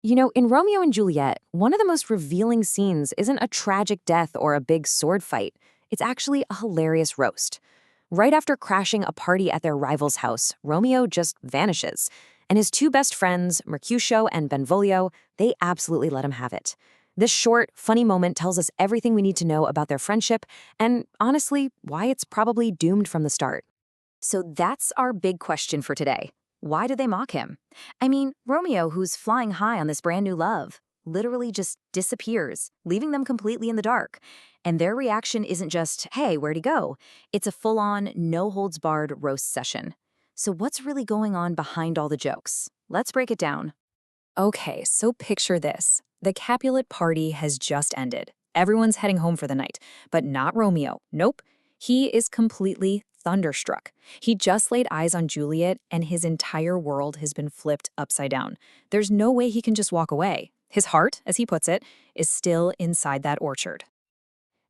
You know, in Romeo and Juliet, one of the most revealing scenes isn't a tragic death or a big sword fight. It's actually a hilarious roast. Right after crashing a party at their rival's house, Romeo just vanishes. And his two best friends, Mercutio and Benvolio, they absolutely let him have it. This short, funny moment tells us everything we need to know about their friendship and, honestly, why it's probably doomed from the start. So that's our big question for today. Why do they mock him? I mean, Romeo, who's flying high on this brand new love, literally just disappears, leaving them completely in the dark. And their reaction isn't just, hey, where'd he go? It's a full-on, no-holds-barred roast session. So what's really going on behind all the jokes? Let's break it down. Okay, so picture this. The Capulet party has just ended. Everyone's heading home for the night, but not Romeo. Nope. He is completely thunderstruck. He just laid eyes on Juliet, and his entire world has been flipped upside down. There's no way he can just walk away. His heart, as he puts it, is still inside that orchard.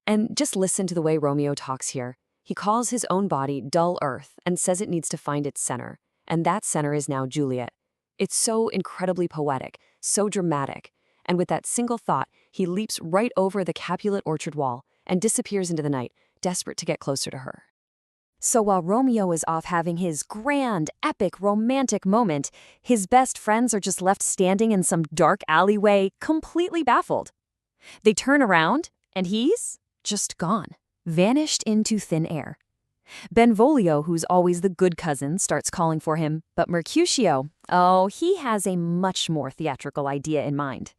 And just listen to the way Romeo talks here. He calls his own body dull earth and says it needs to find its center. And that center is now Juliet. It's so incredibly poetic, so dramatic. And with that single thought, he leaps right over the Capulet orchard wall and disappears into the night, desperate to get closer to her. So while Romeo is off having his grand, epic, romantic moment, his best friends are just left standing in some dark alleyway, completely baffled. They turn around, and he's just gone, vanished into thin air. Benvolio, who's always the good cousin, starts calling for him, but Mercutio, oh, he has a much more theatrical idea in mind.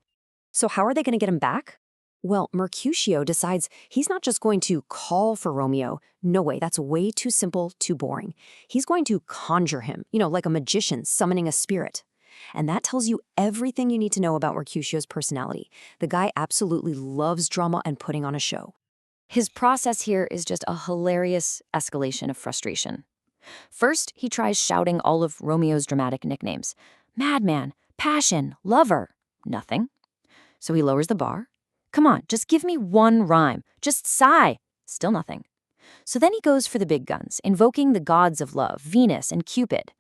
So how are they going to get him back? Well, Mercutio decides he's not just going to call for Romeo. No way, that's way too simple, too boring. He's going to conjure him, like a magician summoning a spirit. And that tells you everything you need to know about Mercutio's personality. The guy absolutely loves drama and putting on a show. His process here is just a hilarious escalation of frustration. First, he tries shouting all of Romeo's dramatic nicknames. Madman, passion, lover. Nothing. So he lowers the bar. Come on, just give me one rhyme. Just sigh. Still nothing. So then he goes for the big guns, invoking the gods of love, Venus and Cupid.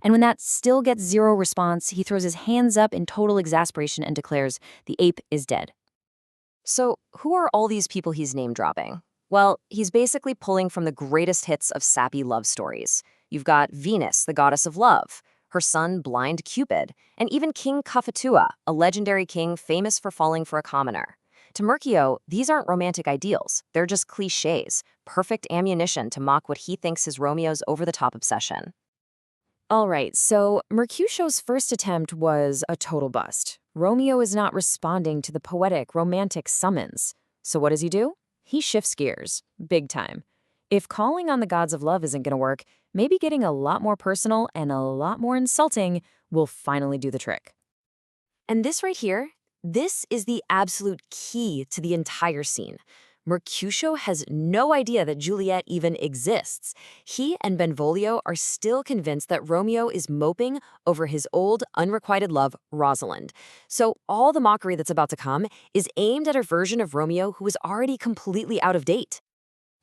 And when that still gets zero response, he throws his hands up in total exasperation and declares, the ape is dead. So who are all these people he's name-dropping? Well, he's basically pulling from the greatest hits of sappy love stories. You've got Venus, the goddess of love, her son, blind Cupid, and even King Cophetua, a legendary king famous for falling for a commoner. To Mercutio, these aren't romantic ideals. They're just cliches, perfect ammunition to mock what he thinks is Romeo's over-the-top obsession. All right, so Mercutio's first attempt was a total bust. Romeo is not responding to the poetic, romantic summons. So what does he do? He shifts gears, big time. If calling on the gods of love isn't going to work, maybe getting a lot more personal and a lot more insulting will finally do the trick. And this right here, this is the absolute key to the entire scene. Mercutio has no idea that Juliet even exists. He and Benvolio are still convinced that Romeo is moping over his old, unrequited love, Rosalind. So all the mockery that's about to come is aimed at a version of Romeo who is already completely out of date.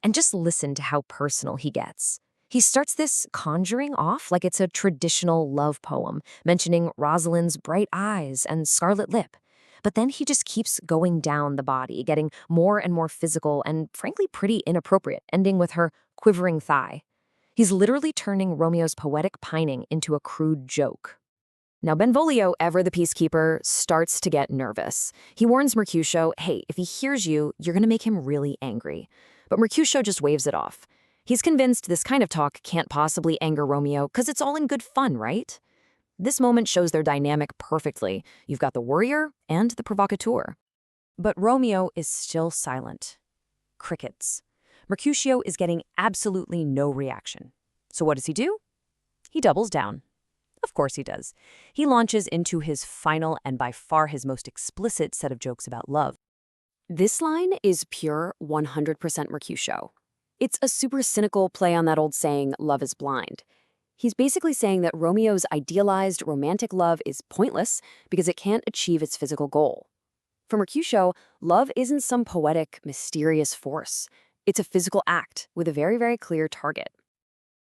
And just listen to how personal he gets. He starts this conjuring off like it's a traditional love poem, mentioning Rosalind's bright eyes and scarlet lip. But then he just keeps going down the body, getting more and more physical and frankly pretty inappropriate, ending with her quivering thigh. He's literally turning Romeo's poetic pining into a crude joke. Now Benvolio, ever the peacekeeper, starts to get nervous. He warns Mercutio, hey, if he hears you, you're going to make him really angry. But Mercutio just waves it off. He's convinced this kind of talk can't possibly anger Romeo because it's all in good fun, right? This moment shows their dynamic perfectly. You've got the worrier and the provocateur. But Romeo is still silent. Crickets. Mercutio is getting absolutely no reaction. So what does he do? He doubles down. Of course he does. He launches into his final and by far his most explicit set of jokes about love. This line is pure 100% Mercutio. It's a super cynical play on that old saying, love is blind. He's basically saying that Romeo's idealized romantic love is pointless because it can't achieve its physical goal. For Mercutio, love isn't some poetic, mysterious force. It's a physical act with a very, very clear target.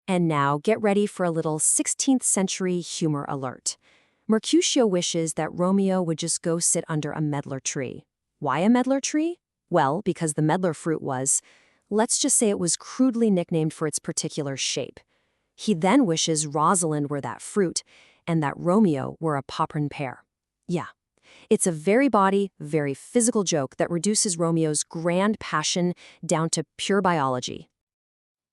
And now get ready for a little 16th century humor alert. Mercutio wishes that Romeo would just go sit under a medlar tree. Why a medlar tree? Well, because the medlar fruit was, let's just say it was crudely nicknamed for its particular shape. He then wishes Rosalind were that fruit, and that Romeo were a popcorn pear. Yeah, it's a very body, very physical joke that reduces Romeo's grand passion down to pure biology.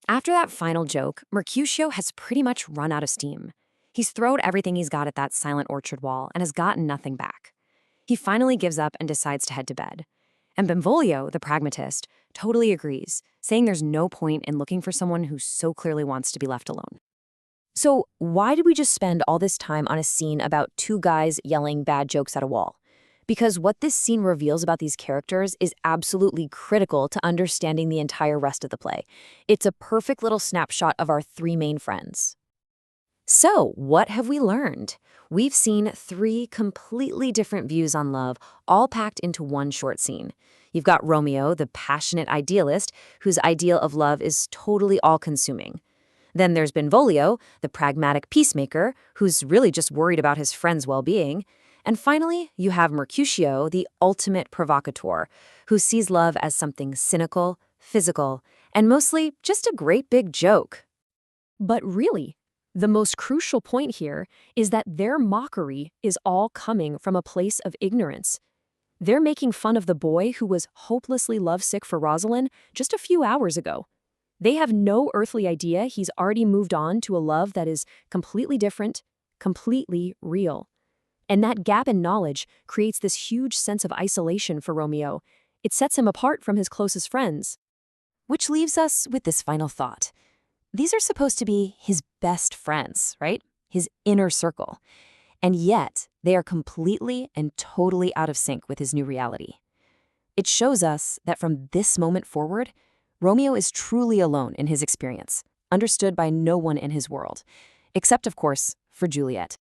After that final joke, Mercutio has pretty much run out of steam. He's thrown everything he's got at that silent orchard wall and has gotten nothing back. He finally gives up and decides to head to bed. And Benvolio, the pragmatist, totally agrees, saying there's no point in looking for someone who so clearly wants to be left alone. So why did we just spend all this time on a scene about two guys yelling bad jokes at a wall? Because what this scene reveals about these characters is absolutely critical to understanding the entire rest of the play. It's a perfect little snapshot of our three main friends. So, what have we learned? We've seen three completely different views on love, all packed into one short scene. You've got Romeo, the passionate idealist, whose ideal of love is totally all-consuming. Then there's Benvolio, the pragmatic peacemaker, who's really just worried about his friend's well-being. And finally, you have Mercutio, the ultimate provocateur, who sees love as something cynical, physical, and mostly just a great big joke. But really, the most crucial point here is that their mockery is all coming from a place of ignorance. They're making fun of the boy who was hopelessly lovesick for Rosalind just a few hours ago. They have no earthly idea he's already moved on to a love that is completely different, completely real. And that gap in knowledge creates this huge sense of isolation for Romeo. It sets him apart from his closest friends. Which leaves us with this final thought. These are supposed to be his best friends, right? His inner circle. And yet, they are completely and totally out of sync with his new reality. It shows us that from this moment forward, Romeo is truly alone in his experience, understood by no one in his world, except, of course, for Juliet.